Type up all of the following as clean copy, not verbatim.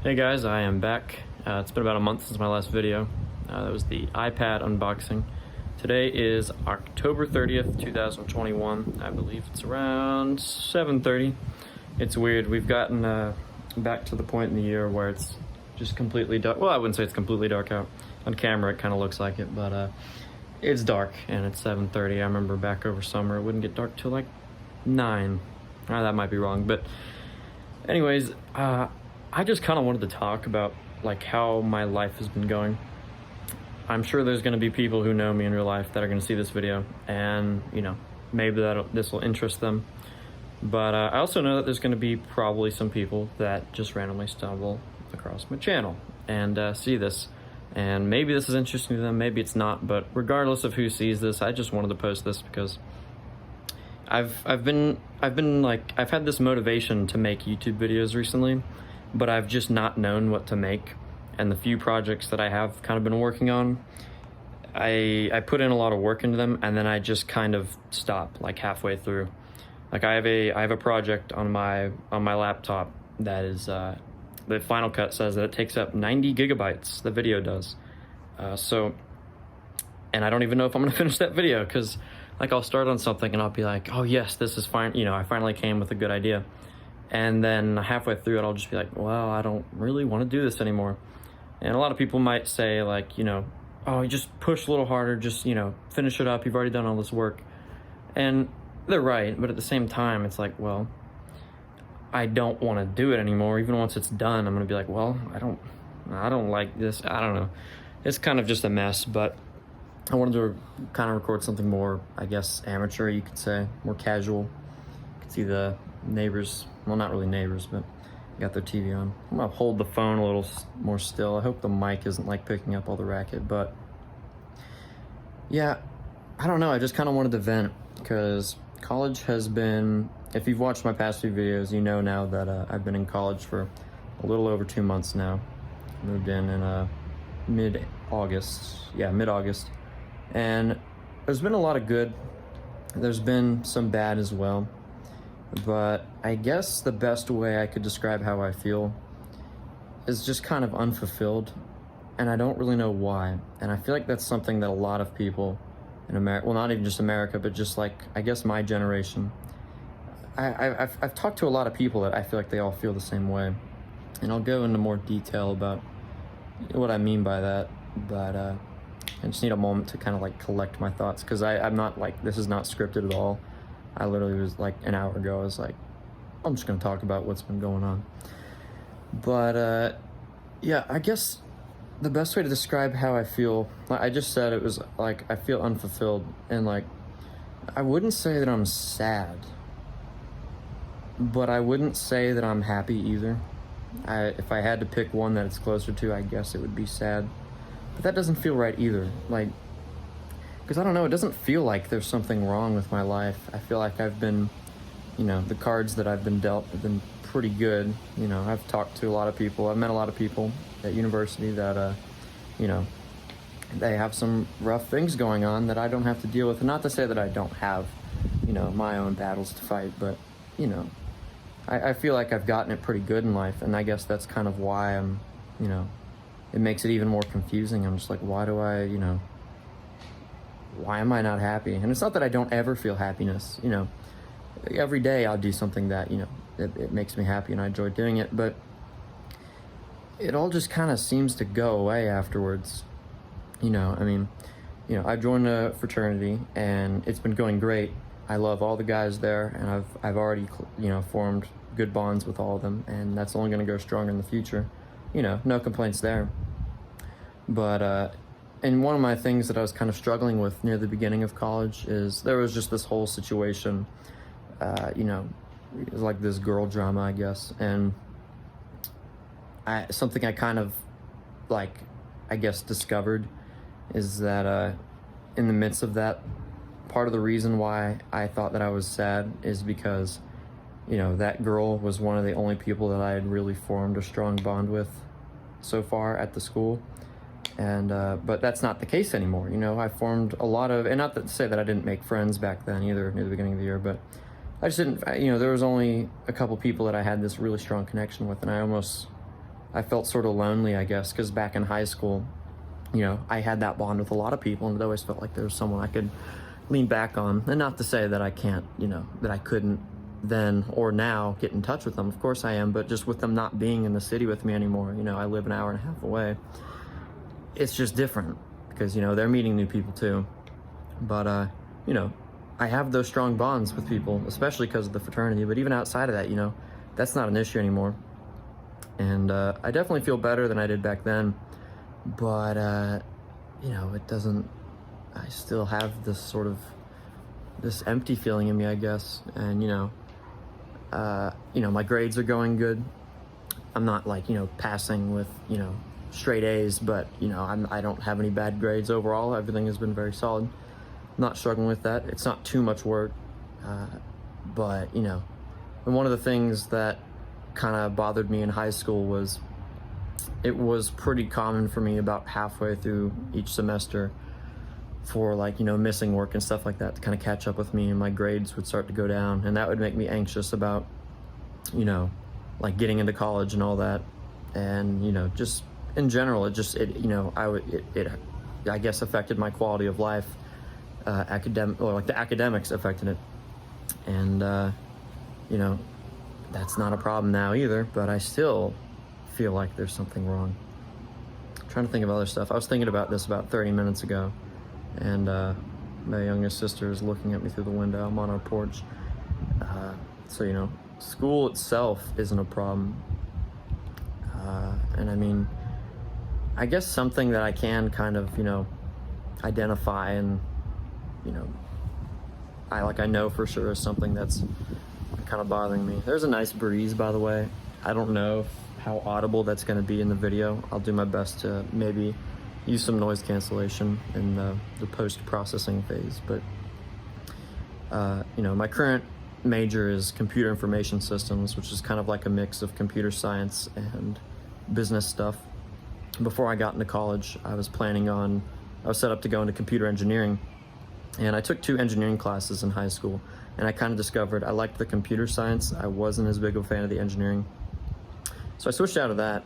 Hey guys, I am back. It's been about a month since my last video. That was the iPad unboxing. Today is October 30th, 2021. I believe it's around 7:30. It's weird. We've gotten back to the point in the year where it's just completely dark. Well, I wouldn't say it's completely dark out. On camera, it kind of looks like it, but it's dark and it's 7:30. I remember back over summer, it wouldn't get dark till like 9. That might be wrong, but anyways, I just kind of wanted to talk about like how my life has been going. I'm sure there's going to be people who know me in real life that are going to see this video, and maybe this will interest them. But I also know that there's going to be probably some people that just randomly stumble across my channel and see this, and maybe this is interesting to them, maybe it's not. But regardless of who sees this, I just wanted to post this because I've had this motivation to make YouTube videos recently, but I've just not known what to make. And the few projects that I have kind of been working on, I put in a lot of work into them, and then I just kind of stop like halfway through. Like I have a project on my laptop that is the Final Cut says that it takes up 90 gigabytes. The video does. And I don't even know if I'm gonna finish that video, because like I'll start on something and I'll be like, oh yes, this is fine. I finally came with a good idea. And then halfway through it, I'll just be like, well, I don't really want to do this anymore. And a lot of people might say like, oh, you just push a little harder, just, finish it up. You've already done all this work. And they're right. But at the same time, it's like, well, I don't want to do it anymore. Even once it's done, I'm going to be like, well, I don't like this. I don't know. It's kind of just a mess, but I wanted to kind of record something more, I guess, amateur, you could say, more casual. You can see the neighbors, well, not really neighbors, but got their TV on. I'm gonna hold the phone a little more still. I hope the mic isn't like picking up all the racket, but yeah, I don't know. I just kind of wanted to vent because college has been, if you've watched my past few videos, you know now that I've been in college for a little over 2 months now. Moved in mid-August. Yeah, mid-August. And there's been a lot of good. There's been some bad as well. But I guess the best way I could describe how I feel is just kind of unfulfilled, and I don't really know why. And I feel like that's something that a lot of people in America, well, not even just America, but just like, I guess my generation, I've talked to a lot of people that I feel like they all feel the same way. And I'll go into more detail about what I mean by that, but I just need a moment to kind of like collect my thoughts, because I'm not like, this is not scripted at all. I literally was like an hour ago, I was like, I'm just gonna talk about what's been going on. But yeah, I guess the best way to describe how I feel, like I just said, it was like I feel unfulfilled, and like I wouldn't say that I'm sad, but I wouldn't say that I'm happy either. If I had to pick one that it's closer to, I guess it would be sad, but that doesn't feel right either. Like, because I don't know, it doesn't feel like there's something wrong with my life. I feel like I've been, the cards that I've been dealt have been pretty good. I've talked to a lot of people. I've met a lot of people at university that, they have some rough things going on that I don't have to deal with. And not to say that I don't have, my own battles to fight, but, I feel like I've gotten it pretty good in life. And I guess that's kind of why I'm, it makes it even more confusing. I'm just like, why am I not happy? And it's not that I don't ever feel happiness. Every day I'll do something that, it makes me happy and I enjoy doing it, but it all just kind of seems to go away afterwards. I joined a fraternity and it's been going great. I love all the guys there, and I've already, formed good bonds with all of them, and that's only going to go stronger in the future. No complaints there. But, and one of my things that I was kind of struggling with near the beginning of college is there was just this whole situation, it was like this girl drama, I guess. And something I kind of like, I guess, discovered is that in the midst of that, part of the reason why I thought that I was sad is because, that girl was one of the only people that I had really formed a strong bond with so far at the school. And but that's not the case anymore. I formed a lot of, and not to say that I didn't make friends back then either near the beginning of the year, but I just didn't, there was only a couple people that I had this really strong connection with, and I almost I felt sort of lonely, I guess, because back in high school, you know, I had that bond with a lot of people, and it always felt like there was someone I could lean back on. And not to say that I can't, you know, that I couldn't then or now get in touch with them. Of course I am, but just with them not being in the city with me anymore, you know, I live an hour and a half away. It's just different because, you know, they're meeting new people too. But, you know, I have those strong bonds with people, especially because of the fraternity. But even outside of that, you know, that's not an issue anymore. And I definitely feel better than I did back then. But, you know, it doesn't, I still have this sort of, this empty feeling in me, I guess. And, you know, my grades are going good. I'm not like, you know, passing with, you know, straight A's, but, you know, I don't have any bad grades overall. Everything has been very solid. Not struggling with that. It's not too much work. But, you know, and one of the things that kind of bothered me in high school was it was pretty common for me about halfway through each semester for, like, you know, missing work and stuff like that to kind of catch up with me, and my grades would start to go down, and that would make me anxious about, you know, like getting into college and all that. And, you know, just in general, you know, I guess affected my quality of life. The academics affected it. And, you know, that's not a problem now either, but I still feel like there's something wrong. I'm trying to think of other stuff. I was thinking about this about 30 minutes ago, and my youngest sister is looking at me through the window. I'm on our porch. So, you know, school itself isn't a problem. And I mean, I guess something that I can kind of, you know, identify and, you know, I know for sure is something that's kind of bothering me. There's a nice breeze, by the way. I don't know how audible that's going to be in the video. I'll do my best to maybe use some noise cancellation in the post-processing phase. But, you know, my current major is computer information systems, which is kind of like a mix of computer science and business stuff. Before I got into college, I was set up to go into computer engineering. And I took 2 engineering classes in high school, and I kind of discovered I liked the computer science. I wasn't as big of a fan of the engineering. So I switched out of that,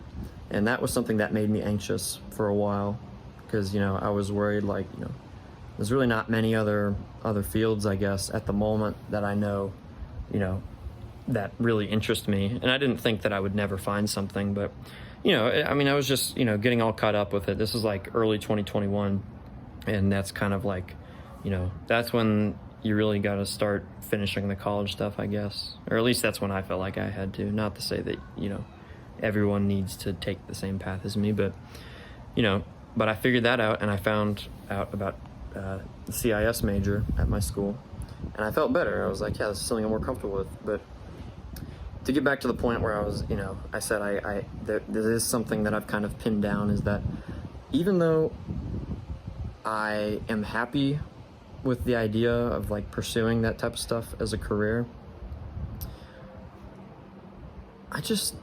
and that was something that made me anxious for a while, because, you know, I was worried, like, you know, there's really not many other fields, I guess, at the moment that I know, you know, that really interest me. And I didn't think that I would never find something, but, you know, I mean, I was just, you know, getting all caught up with it. This is like early 2021, and that's kind of like, you know, that's when you really got to start finishing the college stuff, I guess. Or at least that's when I felt like I had to. Not to say that, you know, everyone needs to take the same path as me, but, you know, but I figured that out, and I found out about the CIS major at my school, and I felt better. I was like, yeah, this is something I'm more comfortable with. But to get back to the point where I was, you know, I said there is something that I've kind of pinned down, is that even though I am happy with the idea of, like, pursuing that type of stuff as a career, I just,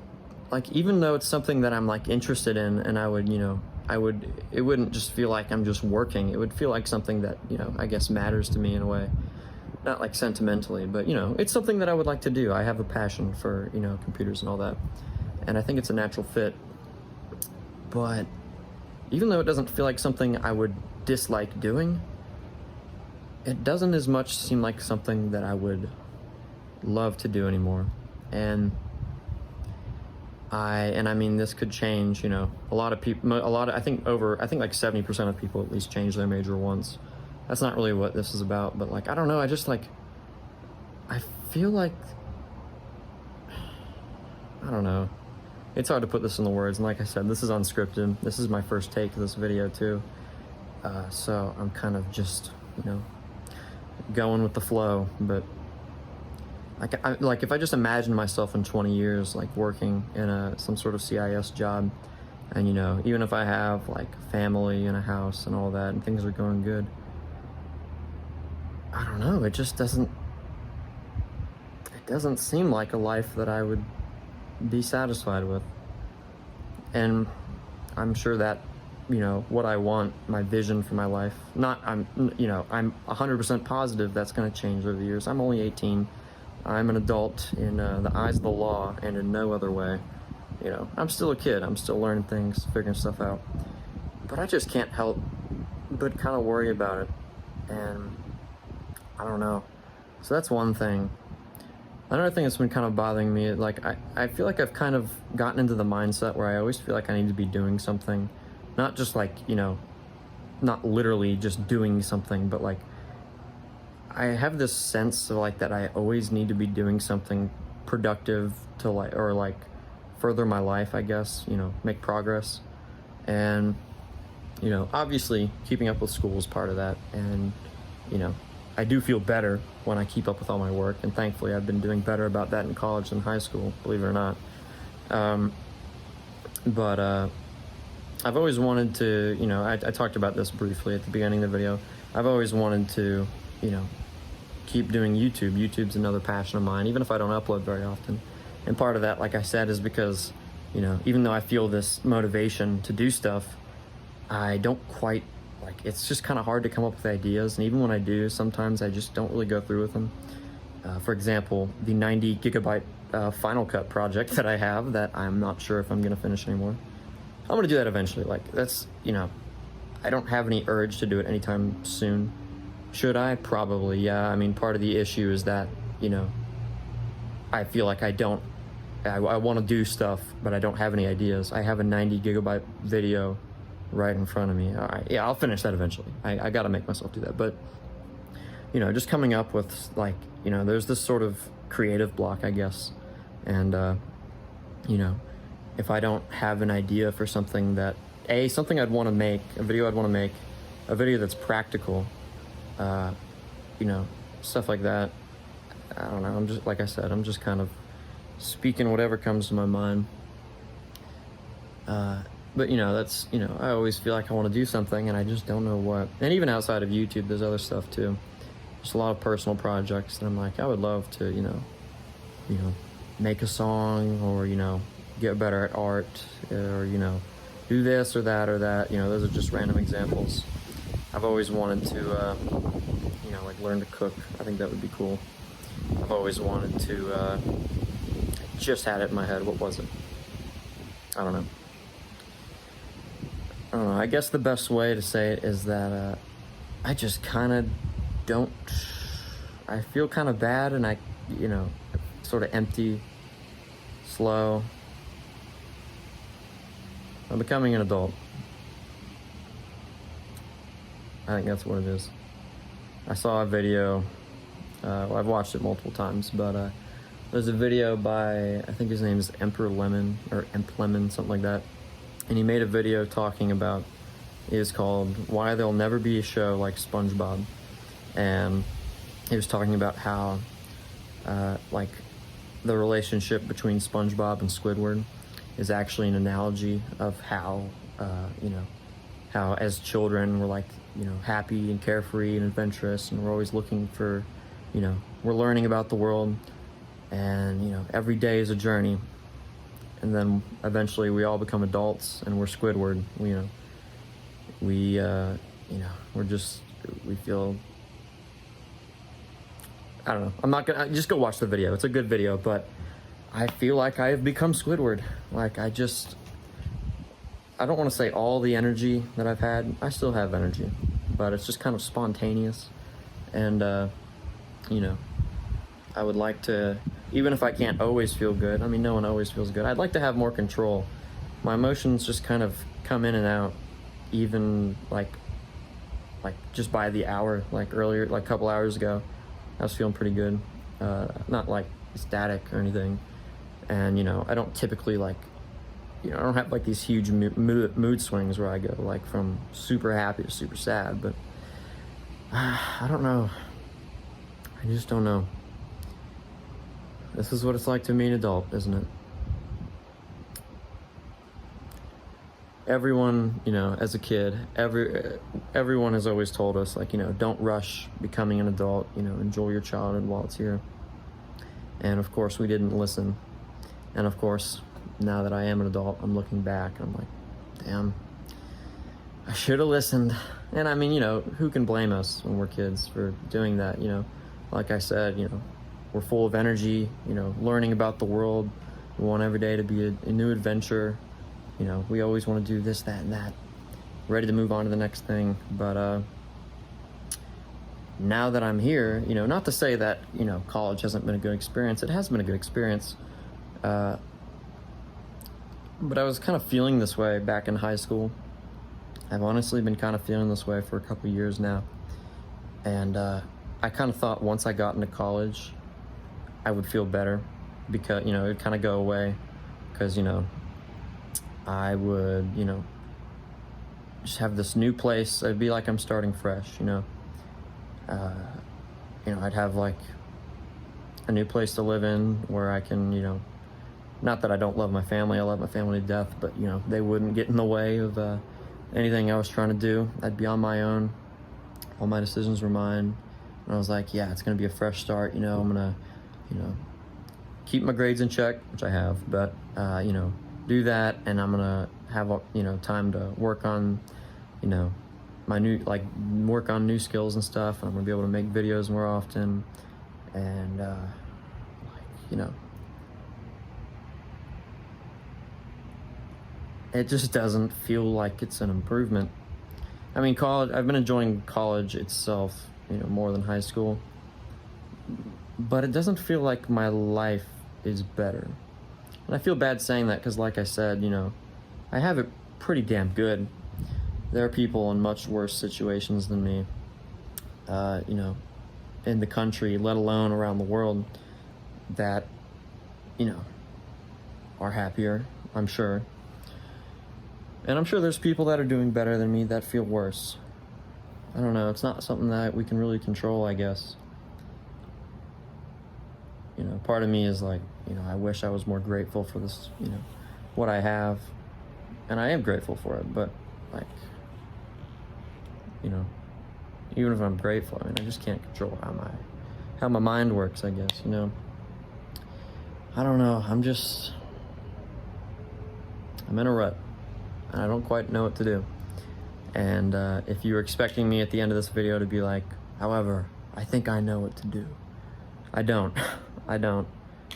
like, even though it's something that I'm, like, interested in, and I would, you know, it wouldn't just feel like I'm just working. It would feel like something that, you know, I guess matters to me in a way. Not like sentimentally, but, you know, it's something that I would like to do. I have a passion for, you know, computers and all that, and I think it's a natural fit. But even though it doesn't feel like something I would dislike doing, it doesn't as much seem like something that I would love to do anymore. And I mean, this could change, you know. I think like 70% of people at least change their major once. That's not really what this is about, but, like, I don't know, I just, like, I feel like, I don't know. It's hard to put this in the words, and like I said, this is unscripted. This is my first take of this video too. So I'm kind of just, you know, going with the flow. But like if I just imagine myself in 20 years, like, working in some sort of CIS job, and, you know, even if I have, like, family and a house and all that, and things are going good, I don't know, it doesn't seem like a life that I would be satisfied with. And I'm sure that, you know, what I want, my vision for my life, I'm 100% positive that's going to change over the years. I'm only 18. I'm an adult in the eyes of the law and in no other way. you know, I'm still a kid. I'm still learning things, figuring stuff out. But I just can't help but kind of worry about it. And I don't know. So that's one thing. Another thing that's been kind of bothering me, like, I feel like I've kind of gotten into the mindset where I always feel like I need to be doing something. Not just like, you know, not literally just doing something, but like, I have this sense of like that I always need to be doing something productive to like, or like further my life, I guess, you know, make progress. And, you know, obviously keeping up with school is part of that. And, you know, I do feel better when I keep up with all my work, and thankfully I've been doing better about that in college than high school, believe it or not. But I've always wanted to, you know, I talked about this briefly at the beginning of the video. I've always wanted to, you know, keep doing YouTube. YouTube's another passion of mine, even if I don't upload very often. And part of that, like I said, is because, you know, even though I feel this motivation to do stuff, I don't quite, like, it's just kind of hard to come up with ideas. And even when I do, sometimes I just don't really go through with them. For example, the 90 gigabyte Final Cut project that I have that I'm not sure if I'm going to finish anymore. I'm going to do that eventually. Like, that's, you know, I don't have any urge to do it anytime soon. Should I? Probably, yeah. I mean, part of the issue is that, you know, I feel like I want to do stuff, but I don't have any ideas. I have a 90 gigabyte video right in front of me. All right, yeah, I'll finish that eventually. I got to make myself do that. But, you know, just coming up with, like, you know, there's this sort of creative block, I guess. And, you know, if I don't have an idea for something that, something I'd want to make, a video I'd want to make, a video that's practical, you know, stuff like that. I don't know, I'm just, like I said, I'm just kind of speaking whatever comes to my mind. But, you know, that's, you know, I always feel like I want to do something and I just don't know what. And even outside of YouTube, there's other stuff too. Just a lot of personal projects that I'm like, I would love to, you know, make a song, or, you know, get better at art, or, you know, do this or that or that. You know, those are just random examples. I've always wanted to, you know, like, learn to cook. I think that would be cool. I've always wanted to, just had it in my head. What was it? I don't know. I guess the best way to say it is that, I just kind of don't, I feel kind of bad, and I, you know, sort of empty, slow. I'm becoming an adult. I think that's what it is. I saw a video, well, I've watched it multiple times, but there's a video by, I think his name is Emperor Lemon, or Emp Lemon, something like that. And he made a video talking about, it is called Why There'll Never Be a Show Like SpongeBob. And he was talking about how, like, the relationship between SpongeBob and Squidward is actually an analogy of how, you know, how as children we're, like, you know, happy and carefree and adventurous, and we're always looking for, you know, we're learning about the world, and, you know, every day is a journey. And then eventually we all become adults and we're Squidward. You know, you know, we feel, I don't know. I'm not gonna, just go watch the video. It's a good video, but I feel like I have become Squidward. Like, I don't want to say all the energy that I've had. I still have energy, but it's just kind of spontaneous. And, you know, I would like to, even if I can't always feel good, I mean, no one always feels good, I'd like to have more control. My emotions just kind of come in and out, even like just by the hour. Like earlier, like a couple hours ago, I was feeling pretty good. Not like ecstatic or anything. And, you know, I don't typically, like, you know, I don't have like these huge mood swings where I go like from super happy to super sad, but I don't know. I just don't know. This is what it's like to be an adult, isn't it? Everyone, you know, as a kid, everyone has always told us, like, you know, don't rush becoming an adult, you know, enjoy your childhood while it's here. And of course we didn't listen. And of course, now that I am an adult, I'm looking back and I'm like, damn, I should have listened. And I mean, you know, who can blame us when we're kids for doing that? You know, like I said, you know, we're full of energy, you know, learning about the world, We want every day to be a new adventure. You know, we always want to do this, that, and that. Ready to move on to the next thing. But now that I'm here, you know, not to say that, you know, college hasn't been a good experience. It has been a good experience. But I was kind of feeling this way back in high school. I've honestly been kind of feeling this way for a couple years now. And I kind of thought once I got into college, I would feel better because, you know, it'd kind of go away because, you know, I would, you know, just have this new place. It'd be like I'm starting fresh, you know. You know, I'd have like a new place to live in where I can, you know, not that I don't love my family, I love my family to death, but, you know, they wouldn't get in the way of anything I was trying to do. I'd be on my own. All my decisions were mine. And I was like, yeah, it's going to be a fresh start. You know, I'm going to, you know, keep my grades in check, which I have, but, you know, do that. And I'm going to have, you know, time to work on, you know, my new, like, work on new skills and stuff. And I'm going to be able to make videos more often. And, like, you know, it just doesn't feel like it's an improvement. I mean, college, I've been enjoying college itself, you know, more than high school. But it doesn't feel like my life is better. And I feel bad saying that because, like I said, you know, I have it pretty damn good. There are people in much worse situations than me, you know, in the country, let alone around the world, that, you know, are happier, I'm sure. And I'm sure there's people that are doing better than me that feel worse. I don't know, it's not something that we can really control, I guess. You know, part of me is like, you know, I wish I was more grateful for this, you know, what I have. And I am grateful for it, but, like, you know, even if I'm grateful, I mean, I just can't control how my mind works, I guess, you know. I don't know, I'm in a rut. I don't quite know what to do. And if you're expecting me at the end of this video to be like, however, I think I know what to do. I don't. I don't.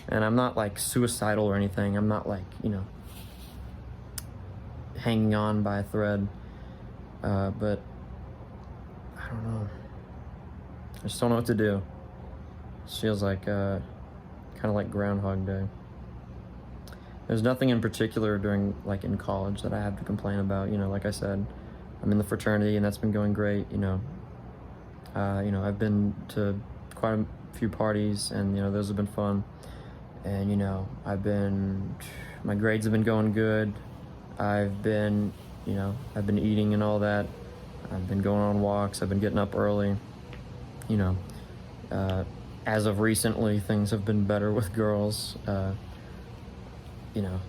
And I'm not like suicidal or anything. I'm not like, you know, hanging on by a thread. But I don't know. I just don't know what to do. It feels like kind of like Groundhog Day. There's nothing in particular during, like, in college that I have to complain about. You know, like I said, I'm in the fraternity and that's been going great, you know. You know, I've been to quite a few parties and, you know, those have been fun. And, you know, my grades have been going good. I've been eating and all that. I've been going on walks. I've been getting up early. You know, as of recently, things have been better with girls. You know,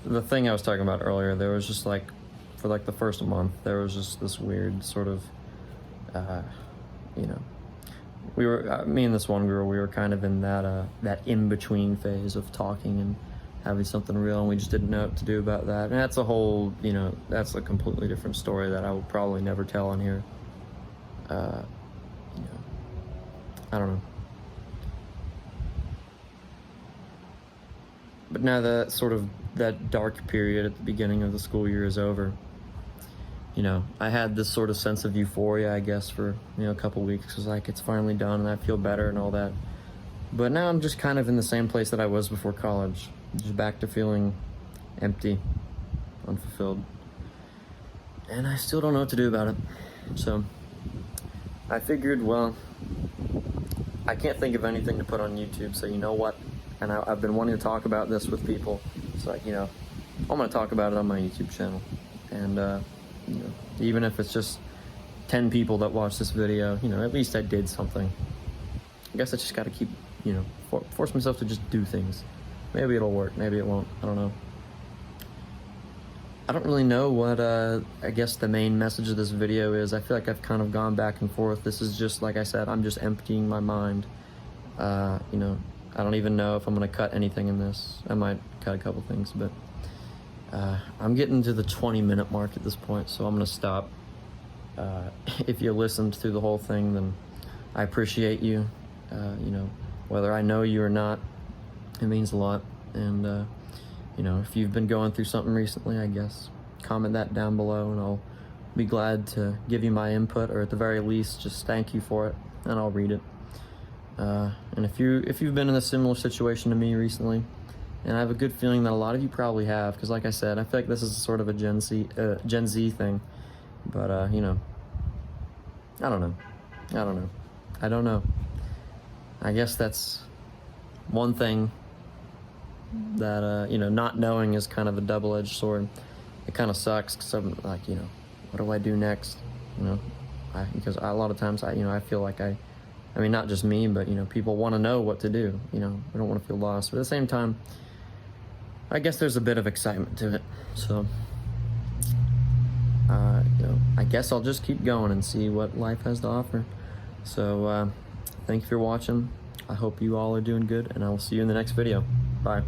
the thing I was talking about earlier, there was just like, for like the first month, there was just this weird sort of, you know, me and this one girl, we were kind of in that in-between phase of talking and having something real, and we just didn't know what to do about that. And that's a whole, you know, that's a completely different story that I will probably never tell on here. You know, I don't know. But now that dark period at the beginning of the school year is over, you know, I had this sort of sense of euphoria, I guess, for, you know, a couple weeks. It was like, it's finally done and I feel better and all that. But now I'm just kind of in the same place that I was before college. Just back to feeling empty, unfulfilled. And I still don't know what to do about it. So I figured, well, I can't think of anything to put on YouTube, so you know what? And I've been wanting to talk about this with people. It's like, you know, I'm going to talk about it on my YouTube channel. And, you know, even if it's just 10 people that watch this video, you know, at least I did something. I guess I just got to keep, you know, force myself to just do things. Maybe it'll work, maybe it won't. I don't know. I don't really know what, I guess the main message of this video is. I feel like I've kind of gone back and forth. This is just, like I said, I'm just emptying my mind. You know, I don't even know if I'm going to cut anything in this. I might cut a couple things, but I'm getting to the 20-minute mark at this point, so I'm going to stop. If you listened through the whole thing, then I appreciate you. You know, whether I know you or not, it means a lot. And you know, if you've been going through something recently, I guess comment that down below, and I'll be glad to give you my input, or at the very least just thank you for it, and I'll read it. And if you've been in a similar situation to me recently, and I have a good feeling that a lot of you probably have, because like I said, I feel like this is sort of a Gen Z thing, but you know, I don't know. I guess that's one thing that, you know, not knowing is kind of a double-edged sword. It kind of sucks, because I'm like, you know, what do I do next? You know, because a lot of times I feel like I mean, not just me, but, you know, people want to know what to do. You know, I don't want to feel lost, but at the same time, I guess there's a bit of excitement to it. So, you know, I guess I'll just keep going and see what life has to offer. So, thank you for watching. I hope you all are doing good, and I will see you in the next video. Bye.